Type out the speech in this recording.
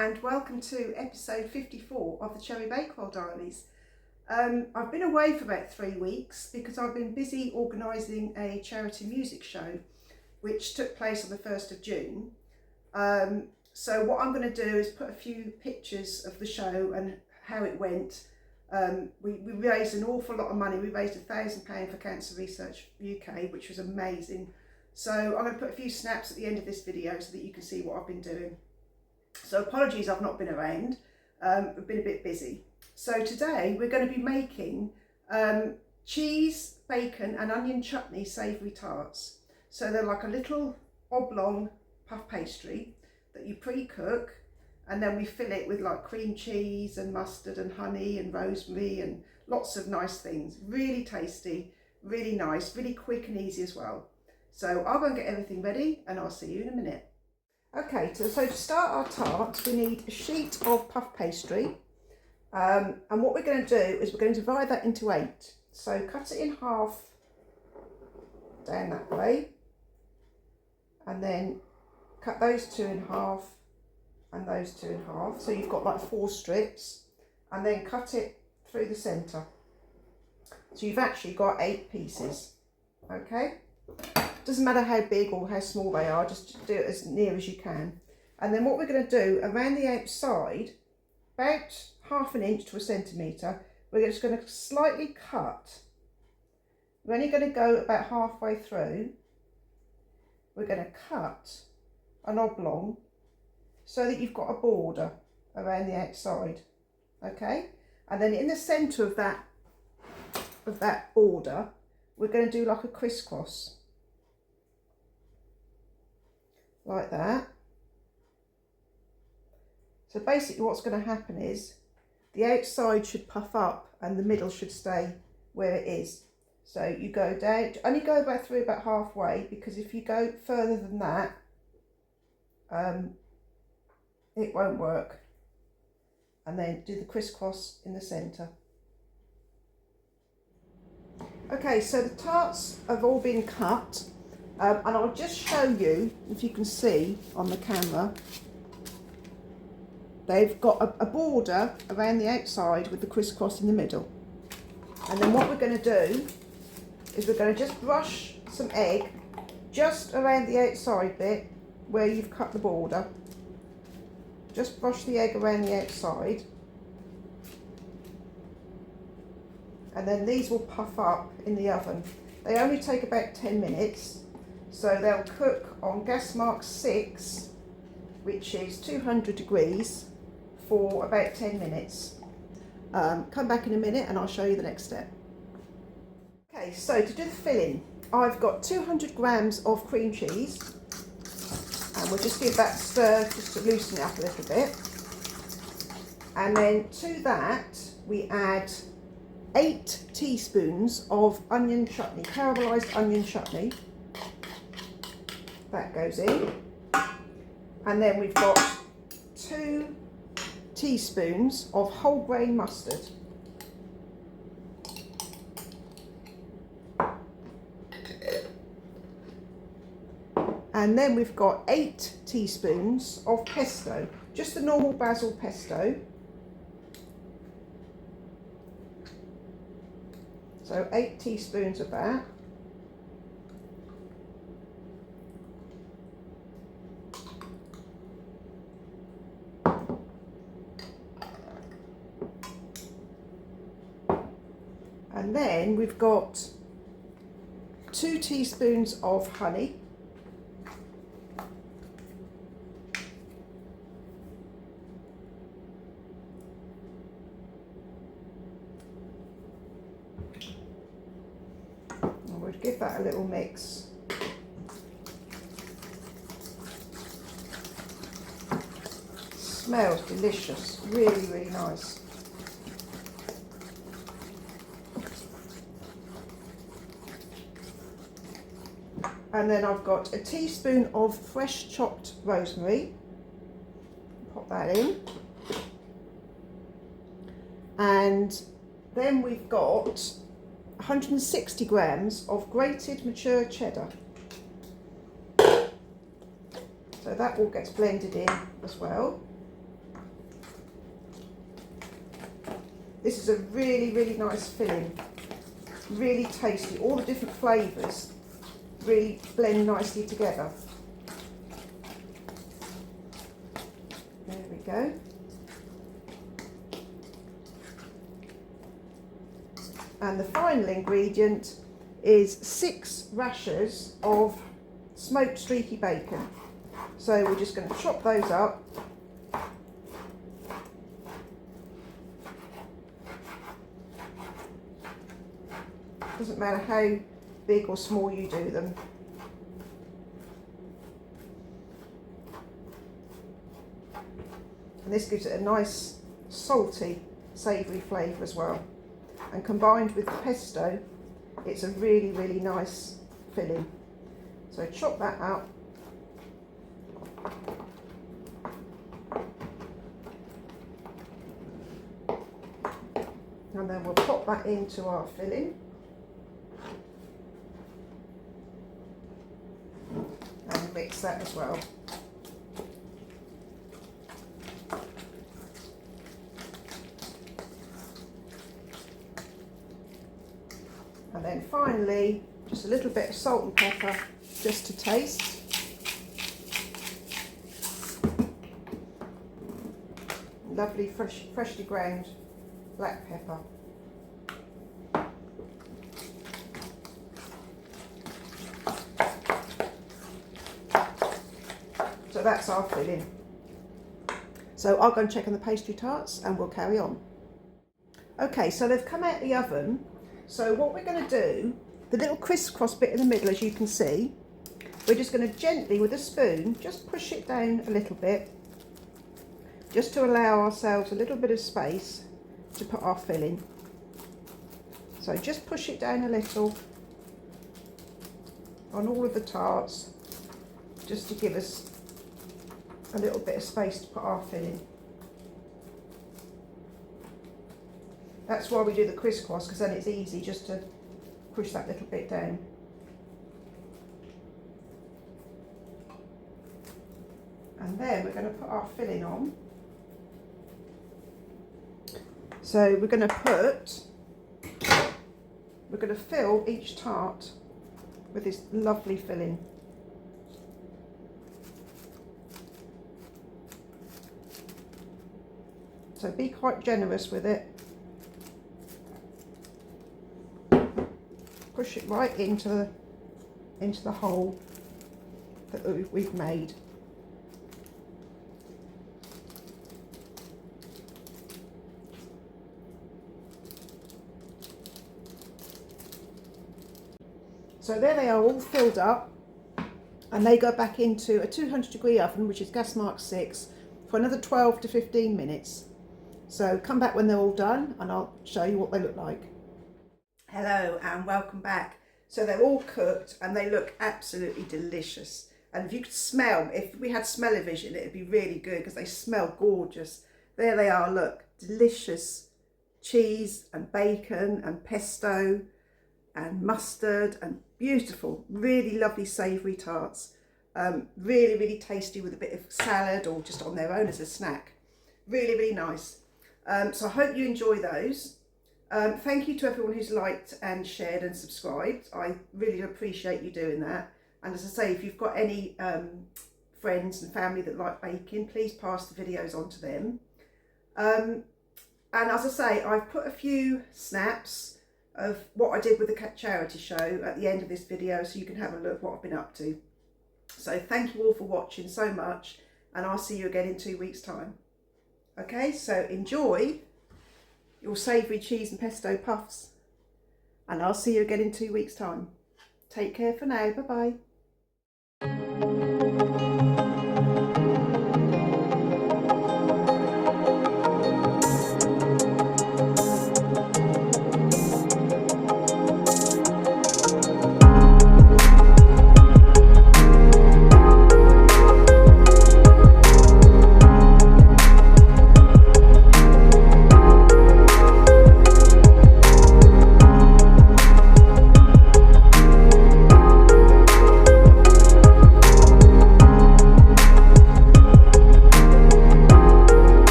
and welcome to episode 54 of the Bakewell Diaries. I've been away for about 3 weeks because I've been busy organising a charity music show which took place on the 1st of June. So what I'm going to do is put a few pictures of the show and how it went. We raised an awful lot of money. We raised £1,000 for Cancer Research UK, which was amazing. So I'm going to put a few snaps at the end of this video so that you can see what I've been doing. So apologies I've not been around, I've been a bit busy. So today we're going to be making cheese, bacon and onion chutney savoury tarts. So they're like a little oblong puff pastry that you pre-cook, and then we fill it with like cream cheese and mustard and honey and rosemary and lots of nice things. Really tasty, really nice, really quick and easy as well. So I'll go and get everything ready and I'll see you in a minute. Okay, so to start our tarts we need a sheet of puff pastry, and what we're going to do is we're going to divide that into 8. So cut it in half down that way, and then cut those 2 in half and those 2 in half, so you've got like 4 strips, and then cut it through the centre, so you've actually got 8 pieces. Okay, doesn't matter how big or how small they are, just do it as near as you can. And then what we're going to do around the outside, about ½ an inch to 1 centimetre, we're just going to slightly cut. We're only going to go about halfway through. We're going to cut an oblong so that you've got a border around the outside. Okay, and then in the centre of that border we're going to do like a crisscross, like that. So basically what's going to happen is the outside should puff up and the middle should stay where it is. So you go down, only go through about halfway, because if you go further than that it won't work. And then do the crisscross in the centre. Okay, so the tarts have all been cut, and I'll just show you, if you can see on the camera, they've got a border around the outside with the crisscross in the middle. And then what we're going to do is we're going to just brush some egg just around the outside bit where you've cut the border. Just brush the egg around the outside, and then these will puff up in the oven. They only take about 10 minutes, so they'll cook on gas mark 6, which is 200 degrees, for about 10 minutes. Come back in a minute and I'll show you the next step. Okay, so to do the filling, I've got 200 grams of cream cheese, and we'll just give that a stir just to loosen it up a little bit. And then to that we add 8 teaspoons of onion chutney, caramelised onion chutney. That goes in. And then we've got 2 teaspoons of whole grain mustard. And then we've got 8 teaspoons of pesto, just the normal basil pesto. So 8 teaspoons of that. And then we've got 2 teaspoons of honey. And we'll give that a little mix. Smells delicious, really, really nice. And then I've got a teaspoon of fresh chopped rosemary. Pop that in. And then we've got 160 grams of grated mature cheddar. So that all gets blended in as well. This is a really, really nice filling. Really tasty. All the different flavours really blend nicely together. There we go. And the final ingredient is 6 rashers of smoked streaky bacon. So we're just going to chop those up. Doesn't matter how big or small you do them. And this gives it a nice salty, savoury flavour as well. And combined with the pesto, it's a really, really nice filling. So chop that up. And then we'll pop that into our filling. And mix that as well. And then finally, just a little bit of salt and pepper just to taste. Lovely freshly ground black pepper. So that's our filling. So I'll go and check on the pastry tarts and we'll carry on. Okay, so they've come out the oven. So what we're going to do, the little crisscross bit in the middle, as you can see, we're just going to gently with a spoon just push it down a little bit, just to allow ourselves a little bit of space to put our filling. So just push it down a little on all of the tarts, just to give us a little bit of space to put our filling. That's why we do the crisscross, because then it's easy just to push that little bit down. And then we're going to put our filling on. So we're going to fill each tart with this lovely filling. So be quite generous with it. Push it right into the hole that we've made. So there they are, all filled up, and they go back into a 200-degree oven, which is gas mark 6, for another 12 to 15 minutes. So come back when they're all done and I'll show you what they look like. Hello and welcome back. So they're all cooked and they look absolutely delicious. And if you could smell, if we had smell-o-vision, it'd be really good because they smell gorgeous. There they are, look, delicious cheese and bacon and pesto and mustard and beautiful, really lovely savoury tarts. Really, really tasty with a bit of salad or just on their own as a snack. Really, really nice. So I hope you enjoy those. Thank you to everyone who's liked and shared and subscribed. I really appreciate you doing that. And as I say, if you've got any friends and family that like baking, please pass the videos on to them. And as I say, I've put a few snaps of what I did with the charity show at the end of this video, so you can have a look what I've been up to. So thank you all for watching so much, and I'll see you again in 2 weeks' time. Okay, so enjoy your savoury cheese and pesto puffs, and I'll see you again in 2 weeks' time. Take care for now. Bye bye.